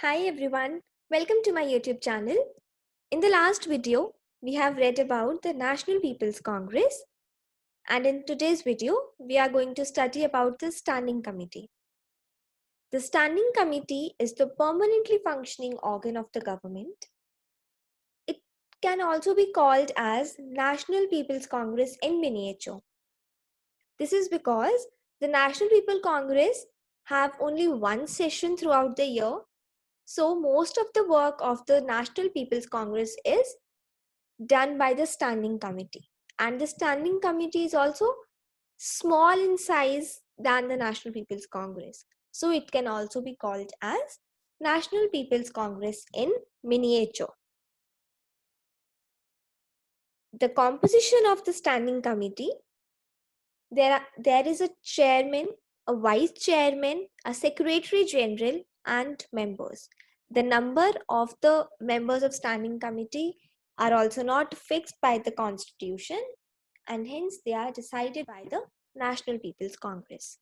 Hi everyone, welcome to my YouTube channel. In the last video, we have read about the National People's Congress, and in today's video, we are going to study about the Standing Committee. The Standing Committee is the permanently functioning organ of the government. It can also be called as National People's Congress in miniature. This is because the National People's Congress have only one session throughout the year. So most of the work of the National People's Congress is done by the Standing Committee. And the Standing Committee is also small in size than the National People's Congress. So it can also be called as National People's Congress in miniature. The composition of the Standing Committee, there is a chairman, a vice chairman, a secretary general, and members. The number of the members of Standing Committee are also not fixed by the Constitution, and hence they are decided by the National People's Congress.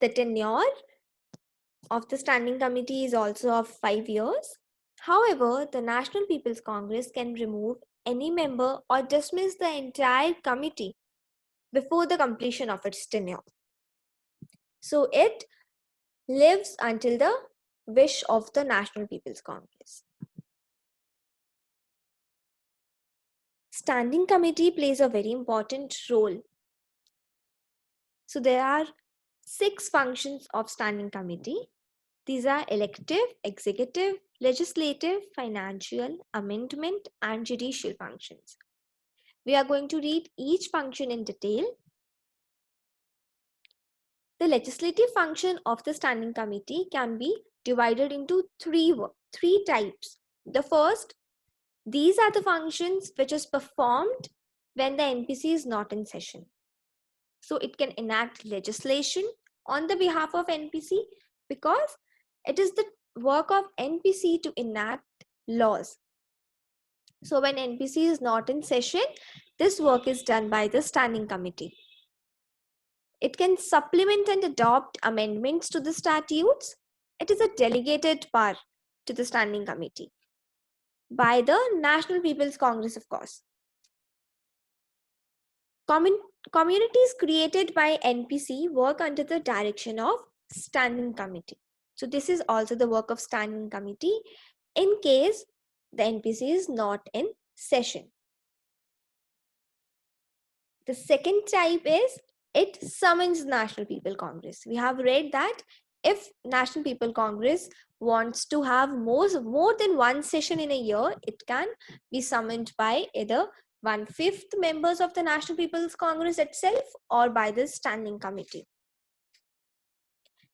The tenure of the Standing Committee is also of 5 years. However, the National People's Congress can remove any member or dismiss the entire committee before the completion of its tenure. So it lives until the wish of the National People's Congress. Standing Committee plays a very important role. So there are 6 functions of Standing Committee. These are elective, executive, legislative, financial, amendment, and judicial functions. We are going to read each function in detail. The legislative function of the Standing Committee can be divided into three types. The first, these are the functions which is performed when the NPC is not in session. So it can enact legislation on the behalf of NPC because it is the work of NPC to enact laws. So when NPC is not in session, this work is done by the Standing Committee. It can supplement and adopt amendments to the statutes. It is a delegated power to the Standing Committee by the National People's Congress, of course. Communities created by NPC work under the direction of Standing Committee. So this is also the work of Standing Committee in case the NPC is not in session. The second type is it summons National People Congress. We have read that if National People Congress wants to have more than one session in a year, it can be summoned by either 1/5 members of the National People's Congress itself or by the Standing Committee.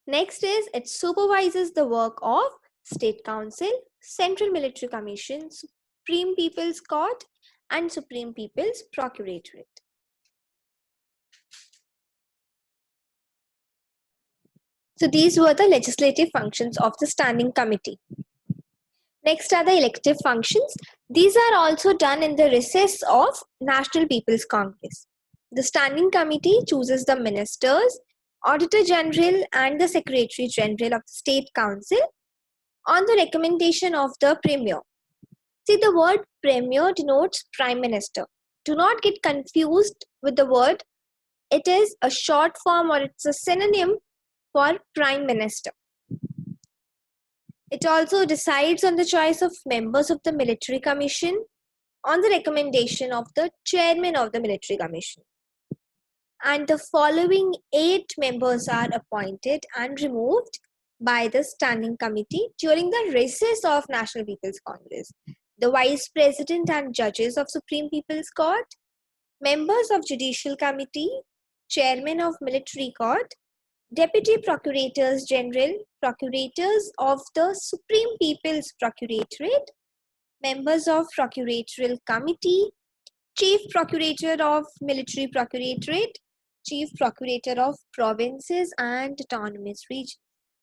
Next is it supervises the work of State Council, Central Military Commission, Supreme People's Court, and Supreme People's Procuratorate. So these were the legislative functions of the Standing Committee. Next are the elective functions. These are also done in the recess of National People's Congress. The Standing Committee chooses the ministers, Auditor General, and the Secretary General of the State Council on the recommendation of the Premier. See, the word Premier denotes Prime Minister. Do not get confused with the word. It is a short form or it's a synonym for Prime Minister. It also decides on the choice of members of the Military Commission on the recommendation of the Chairman of the Military Commission. And the following 8 members are appointed and removed by the Standing Committee during the recess of National People's Congress. The Vice President and judges of Supreme People's Court, members of Judicial Committee, Chairman of Military Court, Deputy Procurators General, Procurators of the Supreme People's Procuratorate, members of Procuratorial Committee, Chief Procurator of Military Procuratorate, Chief Procurator of Provinces and Autonomous Regions.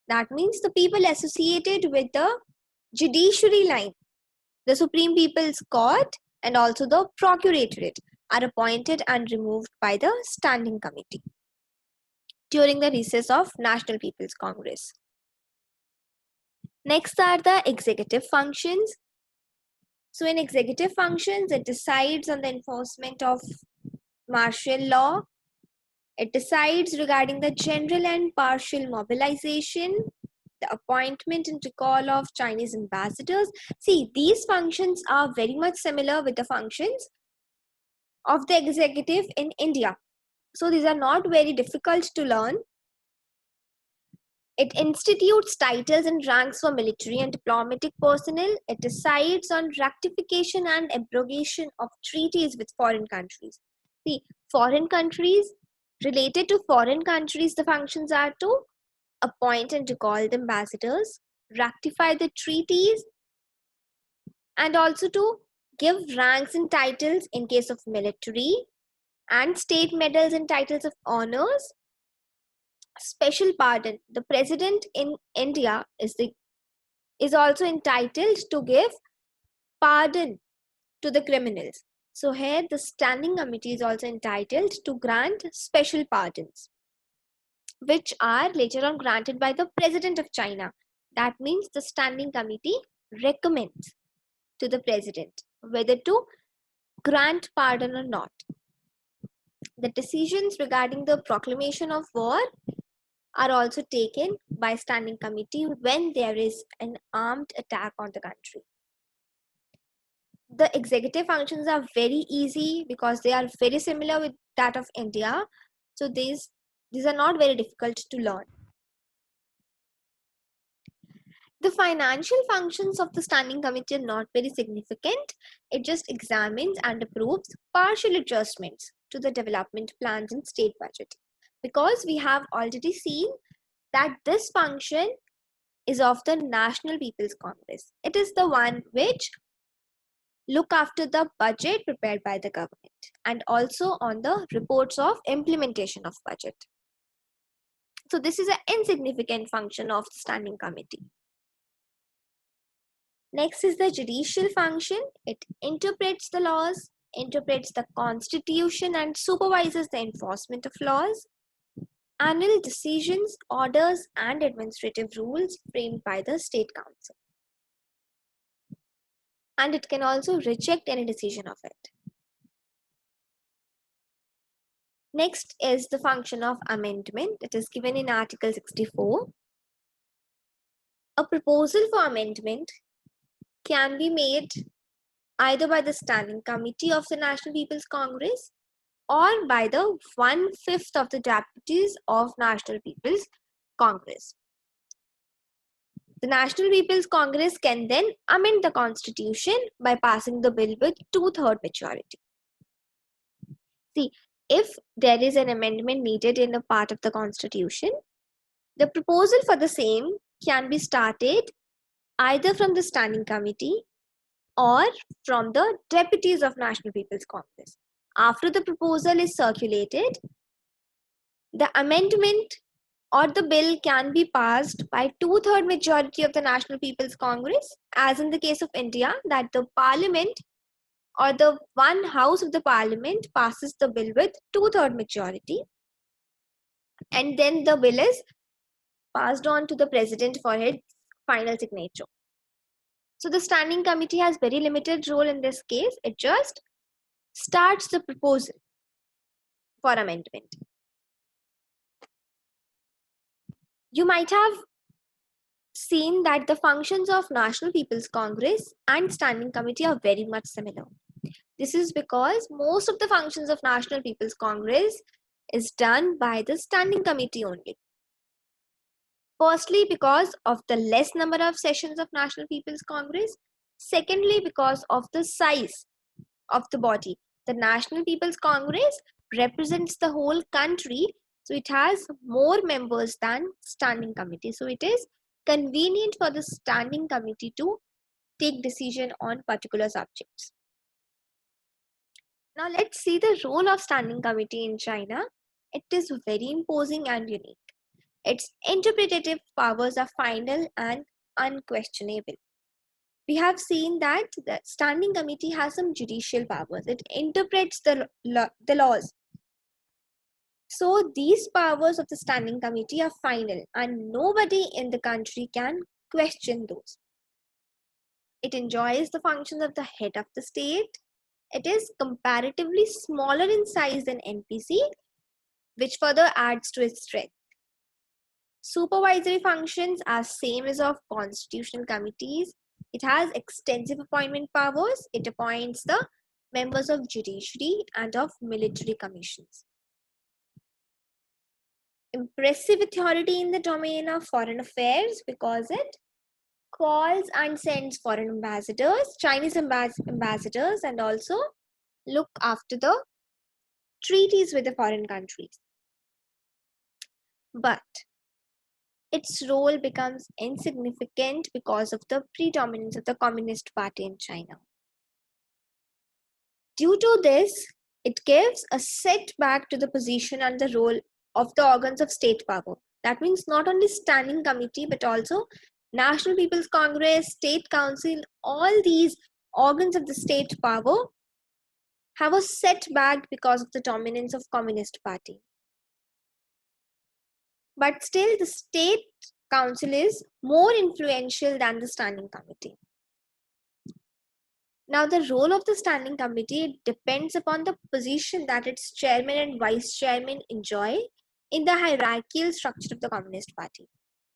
That means the people associated with the judiciary line, the Supreme People's Court and also the Procuratorate are appointed and removed by the Standing Committee. during the recess of National People's Congress. Next are the executive functions. So in executive functions, it decides on the enforcement of martial law. It decides regarding the general and partial mobilization, the appointment and recall of Chinese ambassadors. See, these functions are very much similar with the functions of the executive in India. So these are not very difficult to learn. It institutes titles and ranks for military and diplomatic personnel. It decides on ratification and abrogation of treaties with foreign countries. See, foreign countries, related to foreign countries, the functions are to appoint and recall the ambassadors, ratify the treaties, and also to give ranks and titles in case of military, and state medals and titles of honors. Special pardon. The president in India is also entitled to give pardon to the criminals. So here the standing committee is also entitled to grant special pardons, which are later on granted by the president of China. That means the standing committee recommends to the president whether to grant pardon or not. The decisions regarding the proclamation of war are also taken by standing committee when there is an armed attack on the country. The executive functions are very easy because they are very similar with that of India. So these are not very difficult to learn. The financial functions of the standing committee are not very significant. It just examines and approves partial adjustments to the development plans and state budget. Because we have already seen that this function is of the National People's Congress. It is the one which look after the budget prepared by the government and also on the reports of implementation of budget. So this is an insignificant function of the standing committee. Next is the judicial function. It interprets the laws, interprets the constitution and supervises the enforcement of laws. Annual decisions, orders and administrative rules framed by the State Council. And it can also reject any decision of it. Next is the function of amendment. It is given in Article 64. A proposal for amendment can be made either by the Standing Committee of the National People's Congress or by the 1/5 of the deputies of National People's Congress. The National People's Congress can then amend the constitution by passing the bill with 2/3 majority. See, if there is an amendment needed in a part of the constitution, the proposal for the same can be started either from the standing committee or from the deputies of National People's Congress. After the proposal is circulated, the amendment or the bill can be passed by 2/3 majority of the National People's Congress, as in the case of India, that the parliament or the one house of the parliament passes the bill with 2/3 majority, and then the bill is passed on to the president for his final signature. So the standing committee has very limited role in this case. It just starts the proposal for amendment. You might have seen that the functions of National People's Congress and Standing Committee are very much similar. This is because most of the functions of National People's Congress is done by the Standing Committee only. Firstly, because of the less number of sessions of National People's Congress. Secondly, because of the size of the body. The National People's Congress represents the whole country, so it has more members than Standing Committee. So it is convenient for the Standing Committee to take decision on particular subjects. Now let's see the role of Standing Committee in China. It is very imposing and unique. Its interpretative powers are final and unquestionable. We have seen that the Standing Committee has some judicial powers. It interprets the laws. So these powers of the standing committee are final and nobody in the country can question those. It enjoys the functions of the head of the state. It is comparatively smaller in size than NPC, which further adds to its strength. Supervisory functions are same as of constitutional committees. It has extensive appointment powers. It appoints the members of judiciary and of military commissions. Impressive authority in the domain of foreign affairs because it calls and sends foreign ambassadors, Chinese ambassadors, and also look after the treaties with the foreign countries. But its role becomes insignificant because of the predominance of the Communist Party in China. Due to this, it gives a setback to the position and the role of the organs of state power. That means not only standing committee, but also National People's Congress, State Council, all these organs of the state power have a setback because of the dominance of Communist Party. But still, the State Council is more influential than the Standing Committee. Now, the role of the Standing Committee depends upon the position that its chairman and vice chairman enjoy in the hierarchical structure of the Communist Party.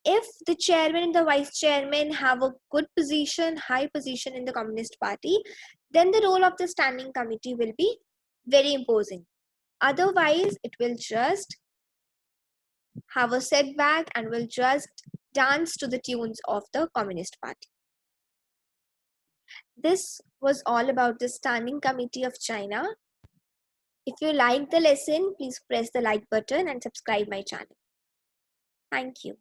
If the chairman and the vice chairman have a good position, high position in the Communist Party, then the role of the Standing Committee will be very imposing. Otherwise, it will just have a setback and will just dance to the tunes of the Communist Party. This was all about the Standing Committee of China. If you liked the lesson, please press the like button and subscribe my channel. Thank you.